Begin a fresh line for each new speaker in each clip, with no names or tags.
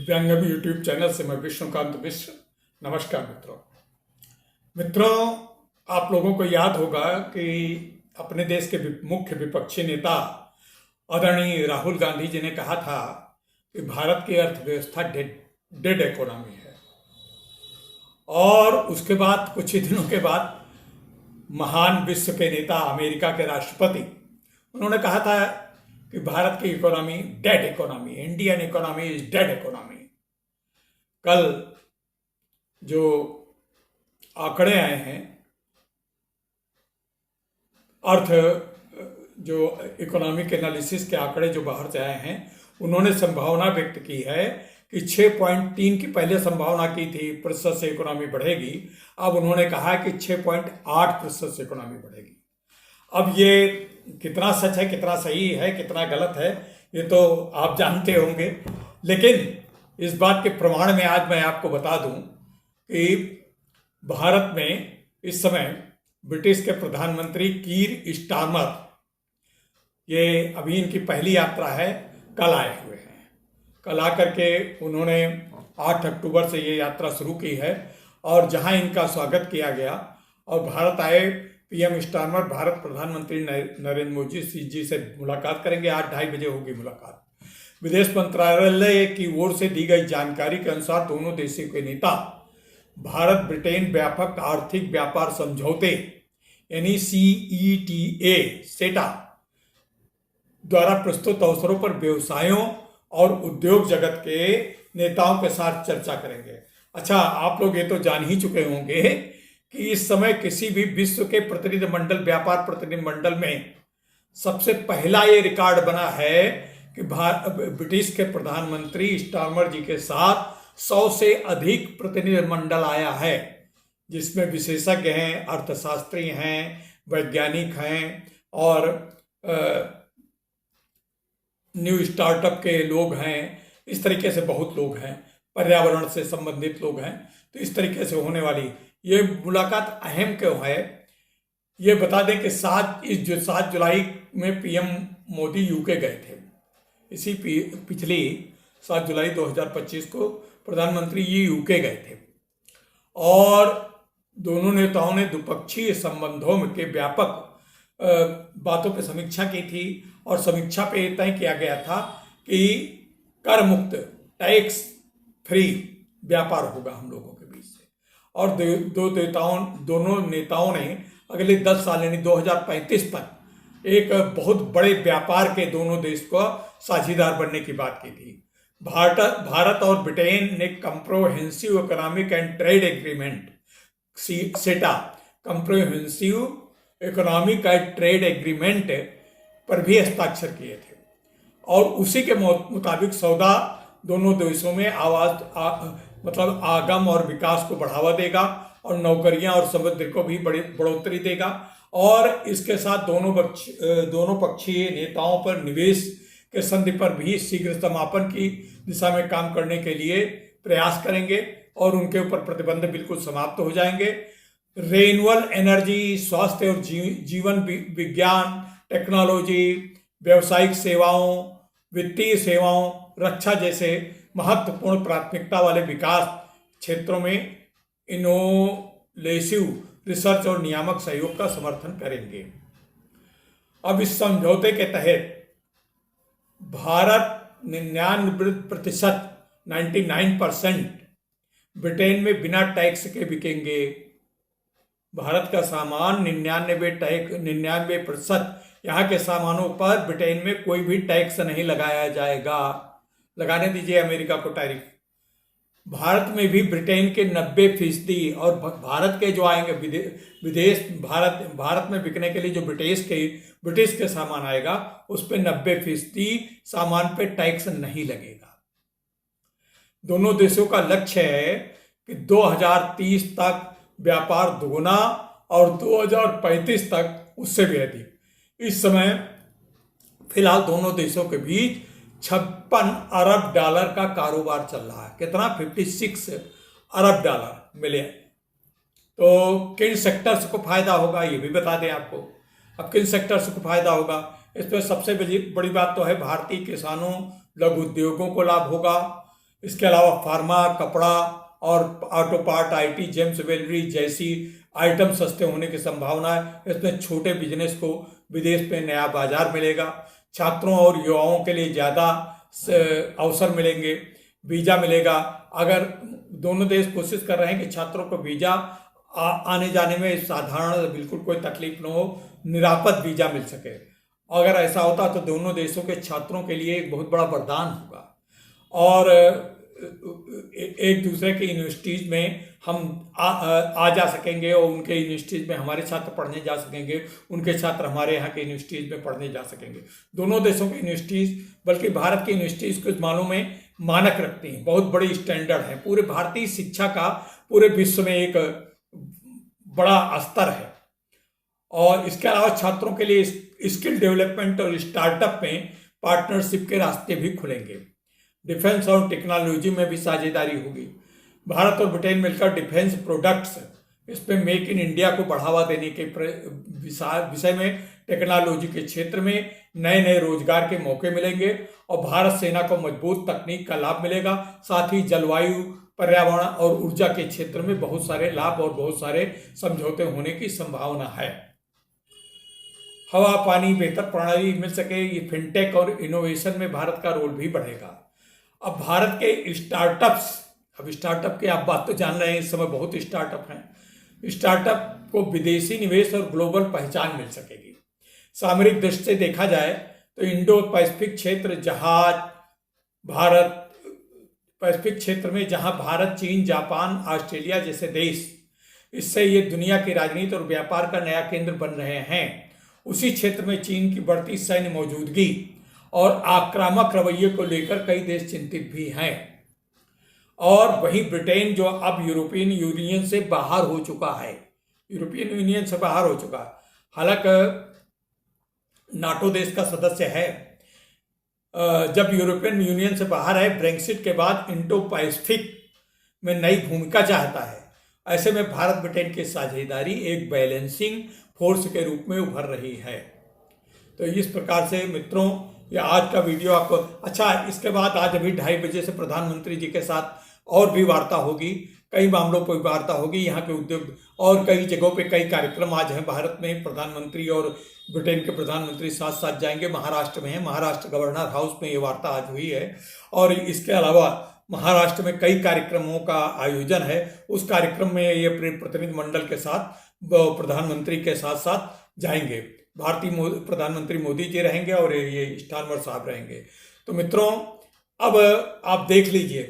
दिव्यांगम YouTube channel से मैं विष्णुकांत मिश्र। नमस्कार मित्रों, आप लोगों को याद होगा कि अपने देश के मुख्य विपक्षी नेता आदरणीय राहुल गांधी जी ने कहा था कि भारत की अर्थव्यवस्था डेड इकोनॉमी है। और उसके बाद कुछ ही दिनों के बाद महान विश्व के नेता अमेरिका के राष्ट्रपति उन्होंने कहा था कि भारत की economy dead economy, Indian economy is dead economy. कल जो आंकड़े आए हैं, जो इकोनॉमिक एनालिसिस के आंकड़े जो बाहर से आए हैं, उन्होंने संभावना व्यक्त की है कि 6.3 की पहले संभावना की थी प्रतिशत से इकोनॉमी बढ़ेगी। अब उन्होंने कहा कि 6.8% से इकोनॉमी बढ़ेगी। अब ये कितना सच है, कितना सही है, कितना गलत है, ये तो आप जानते होंगे। लेकिन इस बात के प्रमाण में आज मैं आपको बता दूं कि भारत में इस समय ब्रिटिश के प्रधानमंत्री कीर स्टारमर, ये अभी इनकी पहली यात्रा है, कल आए हुए हैं। कल आकर के उन्होंने 8 अक्टूबर से ये यात्रा शुरू की है और जहां इनका स्वागत किया गया और भारत आए पीएम स्टारमर भारत प्रधानमंत्री नरेंद्र मोदी जी से मुलाकात करेंगे। 8-2:30 बजे होगी मुलाकात। विदेश मंत्रालय की ओर से दी गई जानकारी के अनुसार दोनों देशों के नेता भारत ब्रिटेन व्यापक आर्थिक व्यापार समझौते यानी CETA सेटा द्वारा प्रस्तुत अवसरों पर व्यवसायों और उद्योग जगत के नेताओं के साथ चर्चा करेंगे। अच्छा, आप लोग ये तो जान ही चुके होंगे कि इस समय किसी भी विश्व के प्रतिनिधिमंडल, व्यापार प्रतिनिधिमंडल में सबसे पहला ये रिकॉर्ड बना है कि ब्रिटिश के प्रधानमंत्री स्टारमर जी के साथ 100 से अधिक प्रतिनिधिमंडल आया है, जिसमें विशेषज्ञ हैं, अर्थशास्त्री हैं, वैज्ञानिक हैं और न्यू स्टार्टअप के लोग हैं। इस तरीके से बहुत लोग हैं, पर्यावरण से संबंधित लोग हैं। तो इस तरीके से होने वाली ये मुलाकात अहम क्यों है, ये बता दें कि 7 जुलाई में पीएम मोदी यूके गए थे। इसी पिछली 7 जुलाई 2025 को प्रधानमंत्री ये यूके गए थे और दोनों नेताओं ने द्विपक्षीय संबंधों के व्यापक बातों पर समीक्षा की थी और समीक्षा पे तय किया गया था कि कर मुक्त, टैक्स फ्री व्यापार होगा हम लोगों के बीच से। और दोनों नेताओं ने अगले 10 साल यानी 2035 तक एक बहुत बड़े व्यापार के दोनों देश को साझेदार बनने की बात की थी। भारत और ब्रिटेन ने comprehensive economic and trade agreement सेटा, comprehensive economic and trade agreement पर भी हस्ताक्षर किए थे और उसी के मुताबिक सौदा दोनों देशों में मतलब आगम और विकास को बढ़ावा देगा और नौकरियां और समृद्धि को भी बढ़ोतरी देगा। और इसके साथ दोनों पक्षीय नेताओं पर निवेश के संधि पर भी शीघ्र समापन की दिशा में काम करने के लिए प्रयास करेंगे और उनके ऊपर प्रतिबंध बिल्कुल समाप्त हो जाएंगे। रिन्यूएबल एनर्जी, स्वास्थ्य और जीवन विज्ञान, टेक्नोलॉजी, व्यावसायिक सेवाओं, वित्तीय सेवाओं, रक्षा जैसे महत्वपूर्ण प्राथमिकता वाले विकास क्षेत्रों में इनोवेटिव रिसर्च और नियामक सहयोग का समर्थन करेंगे। अब इस समझौते के तहत भारत 99%, 99% ब्रिटेन में बिना टैक्स के बिकेंगे। भारत का सामान 99% यहाँ के सामानों पर ब्रिटेन में कोई भी टैक्स नहीं लगाया जाएगा। लगाने दीजिए अमेरिका को टैरिफ। भारत में भी ब्रिटेन के 90% और भारत के जो आएंगे विदेश भारत में बिकने के लिए जो ब्रिटिश के सामान आएगा उस पर 90% सामान पे टैक्स नहीं लगेगा। दोनों देशों का लक्ष्य है कि 2030 तक व्यापार दोगुना और 2035 तक उससे भी अधिक। इस समय फिलहाल दोनों देशों के बीच 56 अरब डॉलर का कारोबार चल रहा है। कितना? 56 अरब डॉलर मिले। तो किन सेक्टर्स को फायदा होगा ये भी बता दें आपको। अब किन सेक्टर्स को फायदा होगा, इसमें सबसे बड़ी बात तो है भारतीय किसानों, लघु उद्योगों को लाभ होगा। इसके अलावा फार्मा, कपड़ा और auto part, IT, James jewellery जैसी आइटम सस्ते होने की संभावना है। इसमें छोटे बिजनेस को विदेश में नया बाजार मिलेगा। छात्रों और युवाओं के लिए ज़्यादा अवसर मिलेंगे, वीज़ा मिलेगा। अगर दोनों देश कोशिश कर रहे हैं कि छात्रों को वीज़ा आने जाने में साधारण बिल्कुल कोई तकलीफ न हो, निरापद वीज़ा मिल सके। अगर ऐसा होता तो दोनों देशों के छात्रों के लिए एक बहुत बड़ा वरदान होगा और एक दूसरे की यूनिवर्सिटीज़ में हम आ जा सकेंगे और उनके यूनिवर्सिटीज़ में हमारे छात्र पढ़ने जा सकेंगे, उनके छात्र हमारे यहाँ के यूनिवर्सिटीज़ में पढ़ने जा सकेंगे। दोनों देशों की यूनिवर्सिटीज़, बल्कि भारत की यूनिवर्सिटीज़ कुछ मानों में मानक रखती हैं, बहुत बड़ी स्टैंडर्ड है। पूरे भारतीय शिक्षा का पूरे विश्व में एक बड़ा स्तर है। और इसके अलावा छात्रों के लिए स्किल डेवलपमेंट और स्टार्टअप में पार्टनरशिप के रास्ते भी खुलेंगे। डिफेंस और टेक्नोलॉजी में भी साझेदारी होगी। भारत और ब्रिटेन मिलकर डिफेंस प्रोडक्ट्स, इसमें मेक इन इंडिया को बढ़ावा देने के विषय में, टेक्नोलॉजी के क्षेत्र में नए नए रोजगार के मौके मिलेंगे और भारत सेना को मजबूत तकनीक का लाभ मिलेगा। साथ ही जलवायु, पर्यावरण और ऊर्जा के क्षेत्र में बहुत सारे लाभ और बहुत सारे समझौते होने की संभावना है। हवा, पानी, बेहतर प्रणाली मिल सके। ये फिनटेक और इनोवेशन में भारत का रोल भी बढ़ेगा। अब भारत के स्टार्टअप्स, अब स्टार्टअप के आप बात तो जान रहे हैं, इस समय बहुत स्टार्टअप हैं। स्टार्टअप को विदेशी निवेश और ग्लोबल पहचान मिल सकेगी। सामरिक दृष्टि से देखा जाए तो इंडो पैसिफिक क्षेत्र, पैसिफिक क्षेत्र में जहां भारत, चीन, जापान, ऑस्ट्रेलिया जैसे देश, इससे ये दुनिया की राजनीति और व्यापार का नया केंद्र बन रहे हैं। उसी क्षेत्र में चीन की बढ़ती सैन्य मौजूदगी और आक्रामक रवैये को लेकर कई देश चिंतित भी हैं। और वहीं ब्रिटेन, जो अब यूरोपियन यूनियन से बाहर हो चुका है, हालांकि नाटो देश का सदस्य है, जब यूरोपियन यूनियन से बाहर है, ब्रेक्सिट के बाद इंडो पैसिफिक में नई भूमिका चाहता है। ऐसे में भारत ब्रिटेन की साझेदारी एक बैलेंसिंग फोर्स के रूप में उभर रही है। तो इस प्रकार से मित्रों, ये आज का वीडियो आपको अच्छा। इसके बाद आज अभी 2:30 बजे से प्रधानमंत्री जी के साथ और भी वार्ता होगी, कई मामलों पर वार्ता होगी। यहाँ के उद्योग और कई जगहों पे कई कार्यक्रम आज हैं भारत में। प्रधानमंत्री और ब्रिटेन के प्रधानमंत्री साथ साथ जाएंगे। महाराष्ट्र में है, महाराष्ट्र गवर्नर हाउस में ये वार्ता आज हुई है। और इसके अलावा महाराष्ट्र में कई कार्यक्रमों का आयोजन है। उस कार्यक्रम में ये प्रतिनिधि मंडल के साथ प्रधानमंत्री के साथ साथ जाएंगे। भारतीय प्रधानमंत्री मोदी जी रहेंगे और ये स्टारमर साहब रहेंगे। तो मित्रों, अब आप देख लीजिए,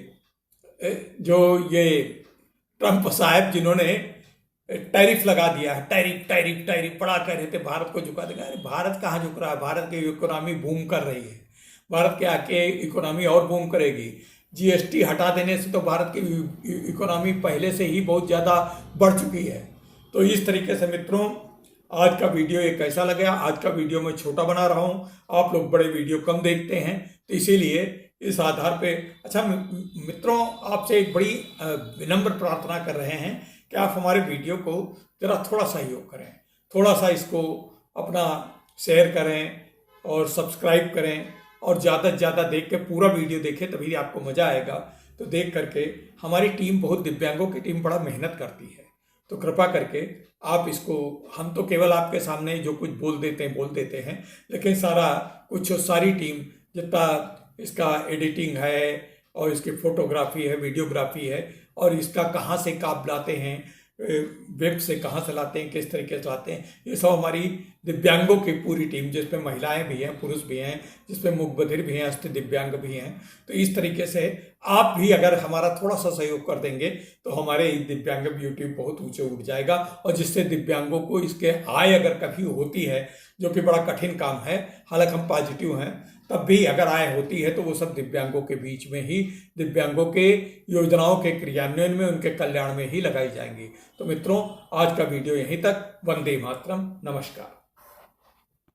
जो ये ट्रंप साहब जिन्होंने टैरिफ लगा दिया है, टैरिफ बड़ा कह रहे थे भारत को झुका देगा। अरे भारत कहाँ झुक रहा है? भारत की इकोनॉमी बूम कर रही है। भारत के आके इकोनॉमी और बूम करेगी। जीएसटी हटा देने से तो भारत की इकोनॉमी पहले से ही बहुत ज़्यादा बढ़ चुकी है। तो इस तरीके से मित्रों, आज का वीडियो ये कैसा लगा? आज का वीडियो मैं छोटा बना रहा हूँ, आप लोग बड़े वीडियो कम देखते हैं, तो इसीलिए इस आधार पे। अच्छा मित्रों, आपसे एक बड़ी विनम्र प्रार्थना कर रहे हैं कि आप हमारे वीडियो को जरा थोड़ा सहयोग करें, थोड़ा सा इसको अपना शेयर करें और सब्सक्राइब करें और ज़्यादा से ज़्यादा देख के पूरा वीडियो देखें, तभी आपको मज़ा आएगा। तो देख करके, हमारी टीम, बहुत दिव्यांगों की टीम बड़ा मेहनत करती है, तो कृपा करके आप इसको, हम तो केवल आपके सामने जो कुछ बोल देते हैं, लेकिन सारी टीम, जितना इसका एडिटिंग है और इसकी फोटोग्राफी है, वीडियोग्राफी है, और इसका कहाँ से काप लाते हैं, वेब से कहाँ से लाते हैं, किस तरीके से लाते हैं, ये सब हमारी दिव्यांगों की पूरी टीम, जिसमें महिलाएं भी हैं, पुरुष भी हैं, जिसमें मूक बधिर भी हैं, अष्ट दिव्यांग भी हैं। तो इस तरीके से आप भी अगर हमारा थोड़ा सा सहयोग कर देंगे तो हमारे दिव्यांग यूट्यूब बहुत ऊंचे उठ जाएगा, और जिससे दिव्यांगों को इसके आय अगर कभी होती है, जो कि बड़ा कठिन काम है, हालांकि हम पॉजिटिव हैं, तब भी अगर आय होती है तो वो सब दिव्यांगों के बीच में ही, दिव्यांगों के योजनाओं के क्रियान्वयन में, उनके कल्याण में ही लगाई जाएंगी। तो मित्रों, आज का वीडियो यहीं तक। वंदे मातरम। नमस्कार।